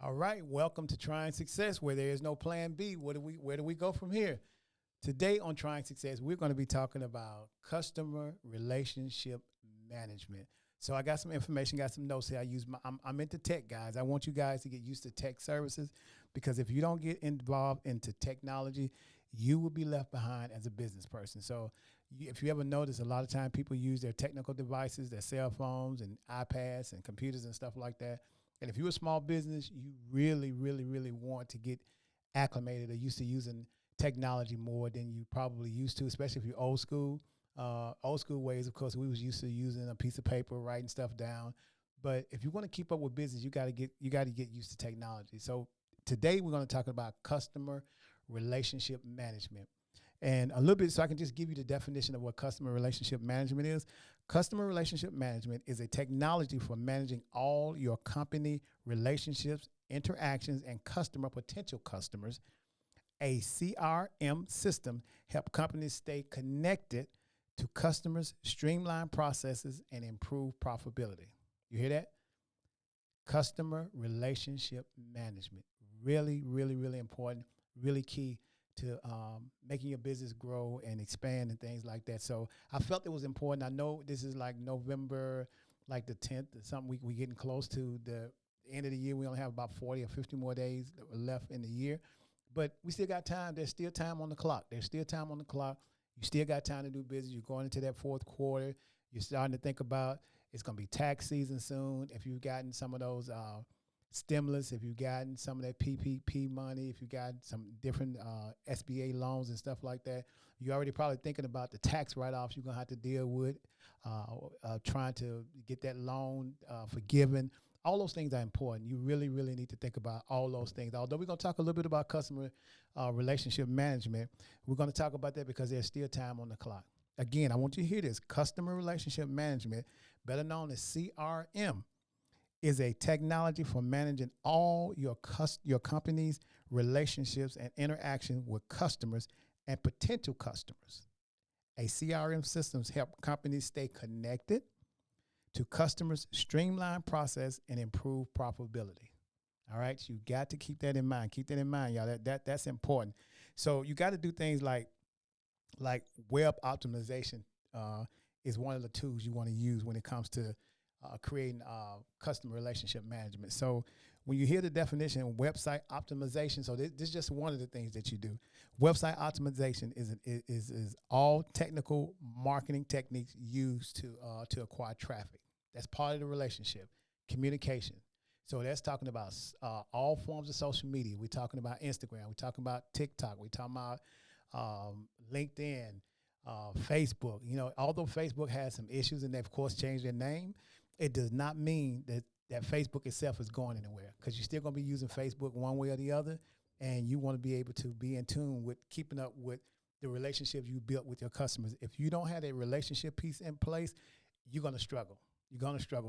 All right, welcome to Trying Success, where there is no plan B. Where do we go from here? Today on Trying Success, we're going to be talking about customer relationship management. So I got some information, got some notes here. I'm into tech, guys. I want you guys to get used to tech services because if you don't get involved into technology, you will be left behind as a business person. So if you ever notice, a lot of time people use their technical devices, their cell phones and iPads and computers and stuff like that. And if you're a small business, you really want to get acclimated or used to using technology more than you probably used to, especially if you're old school. Old school ways, of course, we was used to using a piece of paper, writing stuff down. But if you want to keep up with business, you got to get used to technology. So today we're going to talk about customer relationship management. And a little bit, so I can just give you the definition of what customer relationship management is. Customer relationship management is a technology for managing all your company relationships, interactions, and potential customers. A CRM system helps companies stay connected to customers, streamline processes, and improve profitability. You hear that? Customer relationship management. Really important, really key to making your business grow and expand and things like that. So I felt it was important. I know this is like November, like the 10th, something we getting close to the end of the year. We only have about 40 or 50 more days left in the year, but we still got time. There's still time on the clock. You still got time to do business. You're going into that fourth quarter. You're starting to think about it's going to be tax season soon. If you've gotten some of those stimulus, if you've gotten some of that PPP money, if you've got some different SBA loans and stuff like that, you're already probably thinking about the tax write-offs you're going to have to deal with, trying to get that loan forgiven. All those things are important. You really need to think about all those things. Although we're going to talk a little bit about customer relationship management, we're going to talk about that because there's still time on the clock. Again, I want you to hear this. Customer relationship management, better known as CRM, is a technology for managing all your company's relationships and interaction with customers and potential customers. A CRM systems help companies stay connected to customers, streamline process, and improve profitability. All right, so you got to keep that in mind. Keep that in mind, y'all. That's important. So you got to do things like web optimization is one of the tools you want to use when it comes to creating customer relationship management. So when you hear the definition, website optimization, so this is just one of the things that you do. Website optimization is all technical marketing techniques used to acquire traffic. That's part of the relationship, communication. So that's talking about all forms of social media. We're talking about Instagram. We're talking about TikTok. We're talking about LinkedIn, Facebook. You know, although Facebook has some issues and they've, of course, changed their name, it does not mean that Facebook itself is going anywhere because you're still going to be using Facebook one way or the other, and you want to be able to be in tune with keeping up with the relationships you built with your customers. If you don't have a relationship piece in place, you're going to struggle.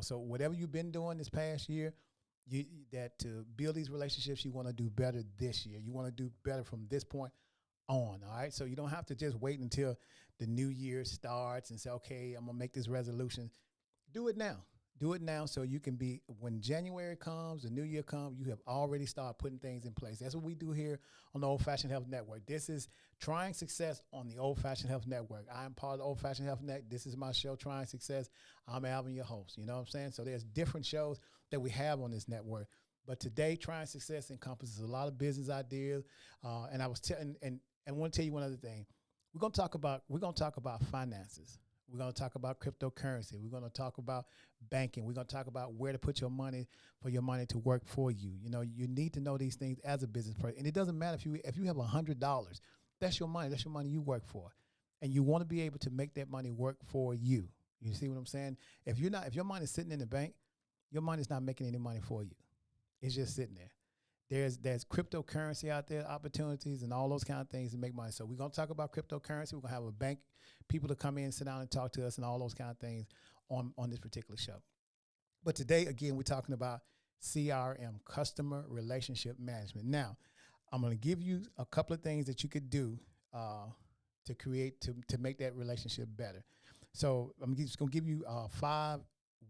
So whatever you've been doing this past year, to build these relationships, you want to do better this year. You want to do better from this point on, all right? So you don't have to just wait until the new year starts and say, okay, I'm going to make this resolution. Do it now. Do it now so you can be, when January comes, the new year comes, you have already started putting things in place. That's what we do here on the Old Fashioned Health Network. This is Trying Success on the Old Fashioned Health Network. I am part of the Old Fashioned Health Network. This is my show, Trying Success. I'm Alvin, your host. You know what I'm saying? So there's different shows that we have on this network. But today, Trying Success encompasses a lot of business ideas. And I was telling, and I want to tell you one other thing. We're going to talk about finances. We're going to talk about cryptocurrency. We're going to talk about banking. We're going to talk about where to put your money for your money to work for you. You know, you need to know these things as a business person. And it doesn't matter if you have $100, that's your money. That's your money you work for. And you want to be able to make that money work for you. You see what I'm saying? If your money's sitting in the bank, your money's not making any money for you. It's just sitting there. There's cryptocurrency out there, opportunities and all those kind of things to make money. So we're going to talk about cryptocurrency. We're going to have a bank, people to come in, sit down and talk to us and all those kind of things on this particular show. But today, again, we're talking about CRM, Customer Relationship Management. Now, I'm going to give you a couple of things that you could do to make that relationship better. So I'm just going to give you 5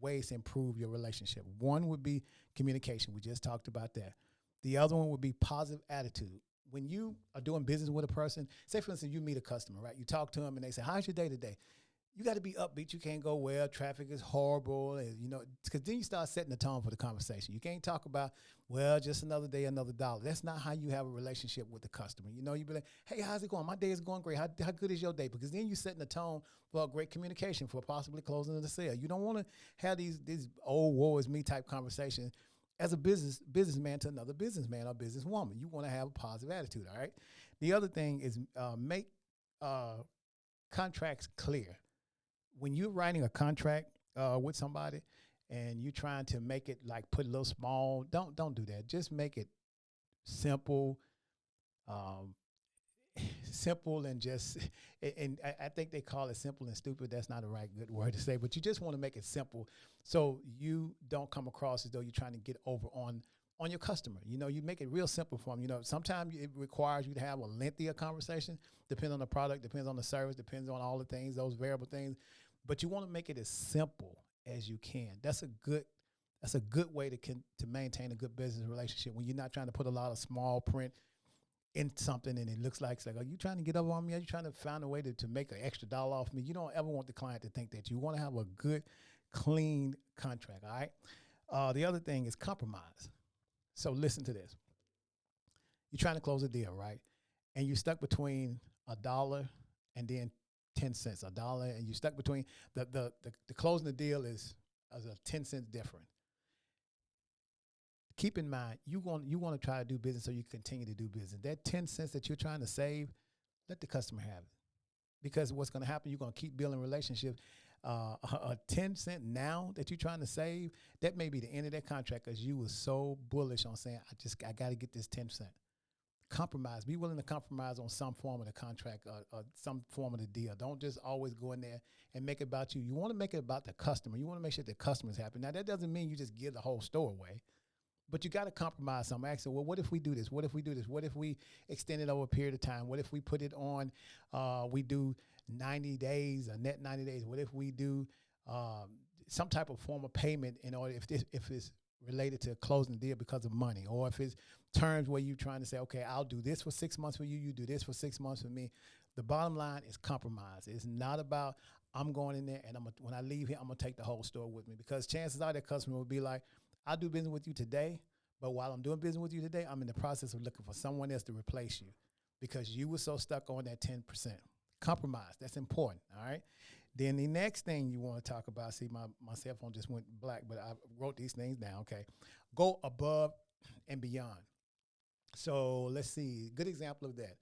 ways to improve your relationship. One would be communication. We just talked about that. The other one would be positive attitude. When you are doing business with a person, say for instance, you meet a customer, right? You talk to them and they say, "How's your day today?" You got to be upbeat. You can't go, "Well, traffic is horrible," and because then you start setting the tone for the conversation. You can't talk about, "Well, just another day, another dollar." That's not how you have a relationship with the customer. You be like, "Hey, how's it going? My day is going great. How good is your day?" Because then you're setting the tone for a great communication, for possibly closing the sale. You don't want to have these old woe is me type conversations as a businessman to another businessman or businesswoman. You want to have a positive attitude. All right. The other thing is make uh, contracts clear. When you're writing a contract with somebody and you're trying to make it like put a little small, don't do that. Just make it simple, um, simple and just. And I think they call it simple and stupid. That's not a right good word to say, but you just want to make it simple so you don't come across as though you're trying to get over on your customer. You make it real simple for them. Sometimes it requires you to have a lengthier conversation, depends on the product, depends on the service, depends on all the things, those variable things. But you want to make it as simple as you can. That's a good way to maintain a good business relationship when you're not trying to put a lot of small print in something and it looks like it's like, are you trying to get over on me? Are you trying to find a way to make an extra dollar off me? You don't ever want the client to think that. You want to have a good, clean contract, all right? The other thing is compromise. So listen to this. You're trying to close a deal, right? And you're stuck between $1 and then 10 cents, $1, and you're stuck between the closing the deal is a 10 cents different. Keep in mind, you want to try to do business so you continue to do business. That 10 cents that you're trying to save, let the customer have it. Because what's going to happen, you're going to keep building relationships. A 10 cent now that you're trying to save, that may be the end of that contract because you were so bullish on saying, I got to get this 10 cent. Compromise. Be willing to compromise on some form of the contract or some form of the deal. Don't just always go in there and make it about you. You want to make it about the customer. You want to make sure the customer's happy. Now, that doesn't mean you just give the whole store away. But you got to compromise something. Ask them, well, what if we do this? What if we do this? What if we extend it over a period of time? What if we put it on, we do 90 days, a net 90 days? What if we do some type of form of payment in order, if it's related to closing the deal because of money, or if it's terms where you're trying to say, okay, I'll do this for 6 months for you, you do this for 6 months for me. The bottom line is compromise. It's not about I'm going in there and when I leave here, I'm going to take the whole store with me, because chances are that customer will be like, I'll do business with you today, but while I'm doing business with you today, I'm in the process of looking for someone else to replace you because you were so stuck on that 10%. Compromise, that's important, all right? Then the next thing you want to talk about, see, my cell phone just went black, but I wrote these things down, okay? Go above and beyond. So let's see, good example of that.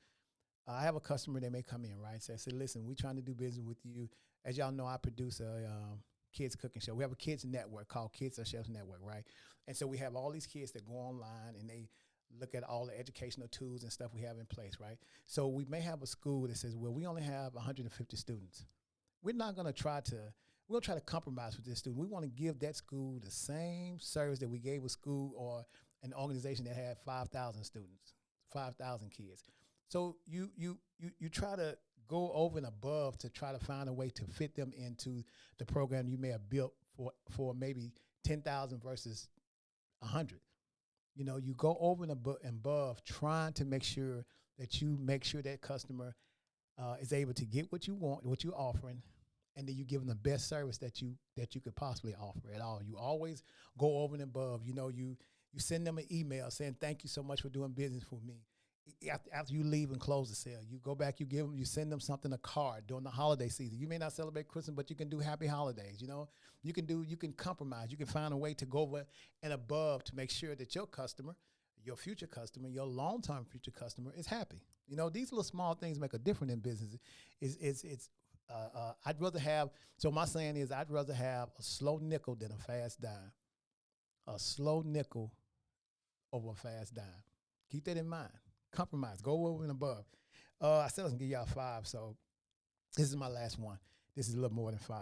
I have a customer that may come in, right? So I say, listen, we're trying to do business with you. As y'all know, I produce a kids cooking show. We have a kids network called Kids Are Chefs Network, right? And so we have all these kids that go online and they look at all the educational tools and stuff we have in place, right? So we may have a school that says, well, we only have 150 students. We're not going to try to, we're going to try to compromise with this student. We want to give that school the same service that we gave a school or an organization that had 5,000 students, 5,000 kids. So you try to go over and above to try to find a way to fit them into the program you may have built for maybe 10,000 versus 100. You go over and above trying to make sure that customer is able to get what you want, what you're offering, and then you give them the best service that you could possibly offer at all. You always go over and above. You send them an email saying, thank you so much for doing business with me. After you leave and close the sale, you go back, you send them something, a card during the holiday season. You may not celebrate Christmas, but you can do happy holidays. You can compromise. You can find a way to go over and above to make sure that your customer, your future customer, your long-term future customer is happy. These little small things make a difference in business. I'd rather have, so my saying is I'd rather have a slow nickel than a fast dime. A slow nickel over a fast dime. Keep that in mind. Compromise. Go over and above. I said I was going to give y'all 5, so this is my last one. This is a little more than 5.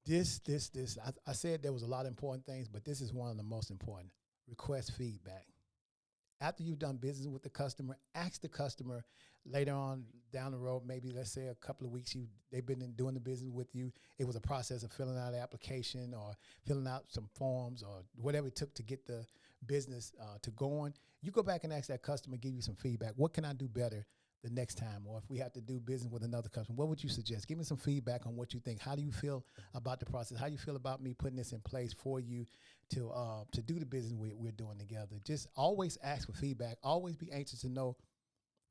I said there was a lot of important things, but this is one of the most important. Request feedback. After you've done business with the customer, ask the customer later on down the road, maybe let's say a couple of weeks they've been doing the business with you. It was a process of filling out an application or filling out some forms or whatever it took to get the business to going, you go back and ask that customer, give you some feedback. What can I do better the next time? Or if we have to do business with another customer, what would you suggest? Give me some feedback on what you think. How do you feel about the process? How do you feel about me putting this in place for you to do the business we're doing together? Just always ask for feedback. Always be anxious to know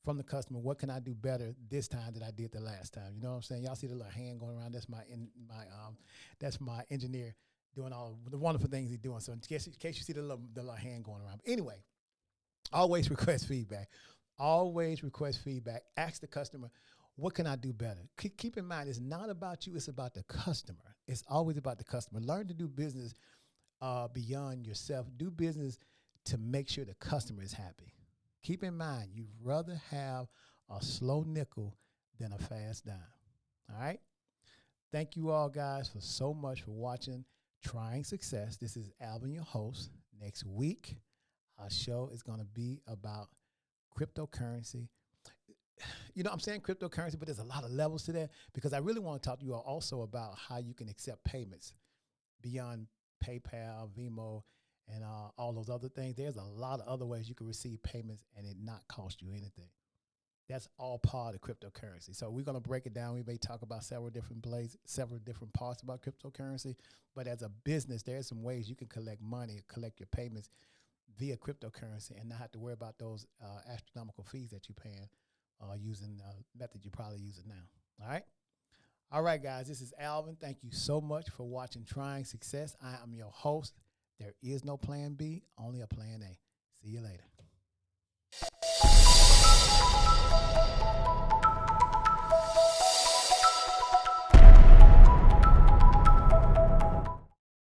from the customer, what can I do better this time than I did the last time? You know what I'm saying? Y'all see the little hand going around. That's my engineer doing all the wonderful things he's doing. So in case you see the little hand going around. But anyway, always request feedback. Always request feedback. Ask the customer, what can I do better? Keep in mind, it's not about you. It's about the customer. It's always about the customer. Learn to do business beyond yourself. Do business to make sure the customer is happy. Keep in mind, you'd rather have a slow nickel than a fast dime. All right? Thank you all, guys, for so much for watching Trying Success. This is Alvin, your host. Next week, our show is going to be about cryptocurrency. You know, I'm saying cryptocurrency, but there's a lot of levels to that because I really want to talk to you all also about how you can accept payments beyond PayPal, Venmo, and all those other things. There's a lot of other ways you can receive payments and it not cost you anything. That's all part of cryptocurrency. So we're going to break it down. We may talk about several different parts about cryptocurrency. But as a business, there's some ways you can collect money, collect your payments via cryptocurrency and not have to worry about those astronomical fees that you're paying using the method you're probably using now. All right? All right, guys. This is Alvin. Thank you so much for watching Trying Success. I am your host. There is no plan B, only a plan A. See you later.